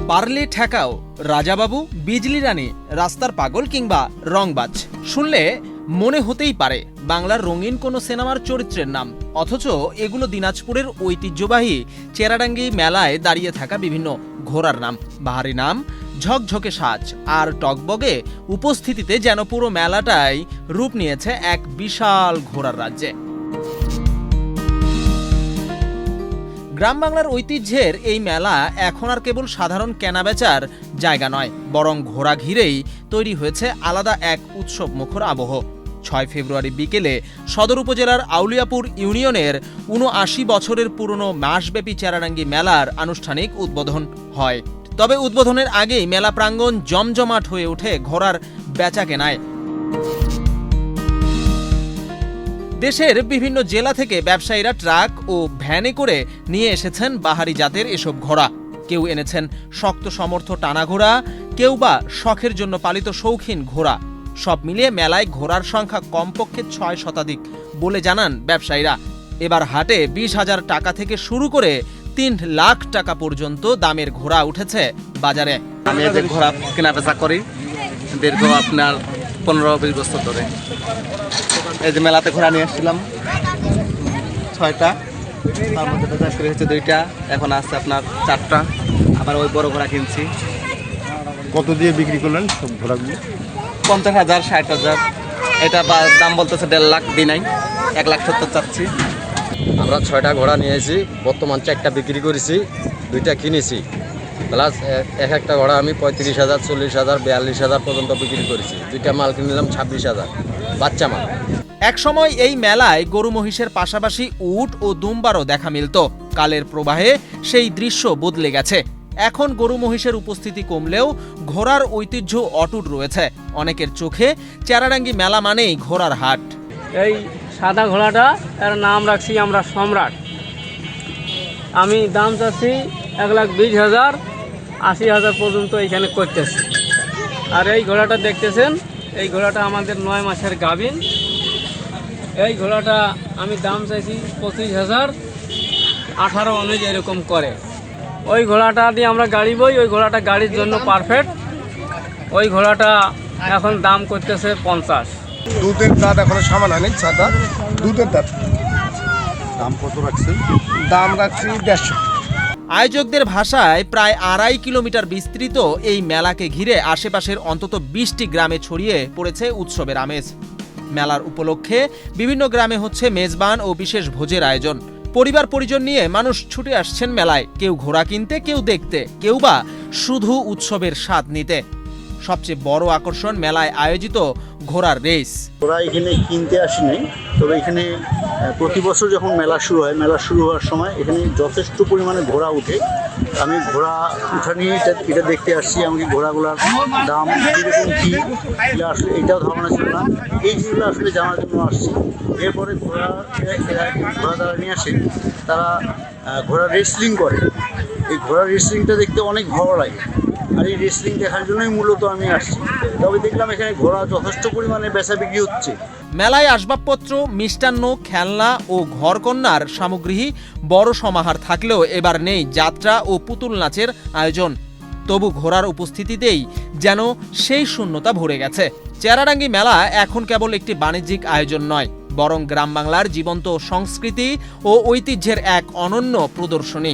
পারলে ঠেকাও, রাজাবাবু, বিজলি রানী, রাস্তার পাগল কিংবা রংবাজ শুনলে মনে হতেই পারে বাংলার রঙিন কোনো সিনেমার চরিত্রের নাম। অথচ এগুলো দিনাজপুরের ঐতিহ্যবাহী চেরাডাঙ্গি মেলায় দাঁড়িয়ে থাকা বিভিন্ন ঘোড়ার নাম। বাহারি নাম, ঝকঝকে সাজ আর টকবগে উপস্থিতিতে যেন পুরো মেলাটাই রূপ নিয়েছে এক বিশাল ঘোড়ার রাজ্যে। গ্রাম বাংলার ঐতিহ্যের এই মেলা এখন আর কেবল সাধারণ কেনাবেচার জায়গা নয়, বরং ঘোড়া ঘিরেই তৈরি হয়েছে আলাদা এক উৎসব মুখর আবহ। ৬ ফেব্রুয়ারি বিকেলে সদর উপজেলার আউলিয়াপুর ইউনিয়নের ৭৯ বছরের পুরনো মাসব্যাপী চেরাডাঙ্গি মেলার আনুষ্ঠানিক উদ্বোধন হয়। তবে উদ্বোধনের আগেই মেলা প্রাঙ্গণ জমজমাট হয়ে ওঠে ঘোড়ার বেচাকেনায়। দেশের বিভিন্ন জেলা থেকে ব্যবসায়ীরা ট্রাক ও ভ্যানে করে নিয়ে এসেছেন বাহারি জাতের এসব ঘোড়া। কেউ এনেছেন শক্ত সমর্থ টানা ঘোড়া, কেউ বা শখের জন্য পালিত শৌখিন ঘোড়া। সব মিলিয়ে মেলায় ঘোড়ার সংখ্যা কমপক্ষে ৬ শতাধিক বলে জানান ব্যবসায়ীরা। এবার হাটে ২০,০০০ টাকা থেকে শুরু করে ৩ লাখ টাকা পর্যন্ত দামের ঘোড়া উঠেছে বাজারে। আমি এই যে ঘোড়া কেনা বেচা করি দীর্ঘ আপনার ১৫-২০ বছর ধরে। এই যে মেলাতে ঘোড়া নিয়ে এসেছিলাম ৬টা, তার মধ্যে বেচা করে হচ্ছে 2টা, এখন আছে আপনার 4টা। আবার ওই বড় ঘোড়া কিনছি। কত দিয়ে বিক্রি করলেন সব ঘোড়াগুলো? ৫০,০০০, ৬০,০০০। এটা দাম বলতেছে ১.৫ লাখ, দিই নাই, ১,৭০,০০০ চাচ্ছি। আমরা 6টা ঘোড়া নিয়েছি, বর্তমান 4টা বিক্রি করেছি, 2টা কিনেছি। প্লাস এক একটা ঘোড়া আমি ৩৫,০০০, ৪০,০০০, ৪২,০০০ পর্যন্ত বিক্রি করেছি। 2টা মাল কিনে নিলাম ২৬,০০০, বাচ্চা মাল। একসময় এই মেলায় গরু মহিষের পাশাপাশি উট ও দুম্বারও দেখা মিলত। কালের প্রবাহে সেই দৃশ্য বদলে গেছে। এখন গরু মহিষের উপস্থিতি কমলেও ঘোড়ার ঐতিহ্য অটুট রয়েছে। অনেকের চোখে চেরাডাঙ্গি মেলা মানেই ঘোড়ার হাট। এই সাদা ঘোড়াটা এর নাম রাখছি আমরা সম্রাট। আমি দাম চাচ্ছি ১,২০,০০০, ৮০,০০০ পর্যন্ত এখানে করতেছি। আর এই ঘোড়াটা দেখতেছেন, এই ঘোড়াটা আমাদের ৯ মাসের গাভীন। এই ঘোড়াটা আমি দাম চাইছি ২৫,০০০, ১৮, ১৯ এরকম করে। ওই ঘোড়াটা দিয়ে আমরা গাড়ি বই, ওই ঘোড়াটা গাড়ির জন্য পারফেক্ট। ওই ঘোড়াটা এখন দাম করতেছে ৫০। দুধের দাঁত এখনো সামান হয়নি, সাদা দুধের দাঁত। দাম কত রাখছেন? দাম রাখছি ১৫০। আয়োজকদের ভাষায় প্রায় ২.৫ কিলোমিটার বিস্তৃত এই মেলাকে ঘিরে আশেপাশের অন্তত ২০টি গ্রামে ছড়িয়ে পড়েছে উৎসবের আমেজ। মেলার উপলক্ষে বিভিন্ন গ্রামে হচ্ছে মেজবান ও বিশেষ ভোজের আয়োজন। পরিবার পরিজন নিয়ে মানুষ ছুটে আসছেন মেলায়, কেউ ঘোড়া কিনতে, কেউ দেখতে, কেউ বা শুধু উৎসবের স্বাদ নিতে। সবচেয়ে বড় আকর্ষণ মেলায় আয়োজিত ঘোড়ার রেস। ঘোড়া এখানে কিনতে আসি নাই, তবে এখানে প্রতি বছর যখন মেলা শুরু হয়, মেলা শুরু হওয়ার সময় এখানে যথেষ্ট পরিমাণে ঘোড়া উঠে। আমি ঘোড়া উঠা নিয়ে এটা দেখতে আসছি, এমনকি ঘোড়াগুলোর দাম কীরকম কী আসলে এটাও ধারণা ছিল না। এই জিনিসগুলো আসলে জানার জন্য আসছি। এরপরে ঘোড়া দ্বারা নিয়ে আসে, তারা ঘোড়া রেসলিং করে। এই ঘোড়া রেসলিংটা দেখতে অনেক ভালো লাগে, আর এই রেসলিং দেখার জন্যই মূলত আমি আসছি। তবে দেখলাম এখানে ঘোড়া যথেষ্ট পরিমাণে বেচা বিক্রি হচ্ছে। মেলায় আসবাবপত্র, মিষ্টান্ন, খেলনা ও ঘরকন্নার সামগ্রী বড় সমাহার থাকলেও এবার নেই যাত্রা ও পুতুল নাচের আয়োজন। তবু ঘোড়ার উপস্থিতিতেই যেন সেই শূন্যতা ভরে গেছে। চেরাডাঙ্গি মেলা এখন কেবল একটি বাণিজ্যিক আয়োজন নয়, বরং গ্রাম বাংলার জীবন্ত সংস্কৃতি ও ঐতিহ্যের এক অনন্য প্রদর্শনী।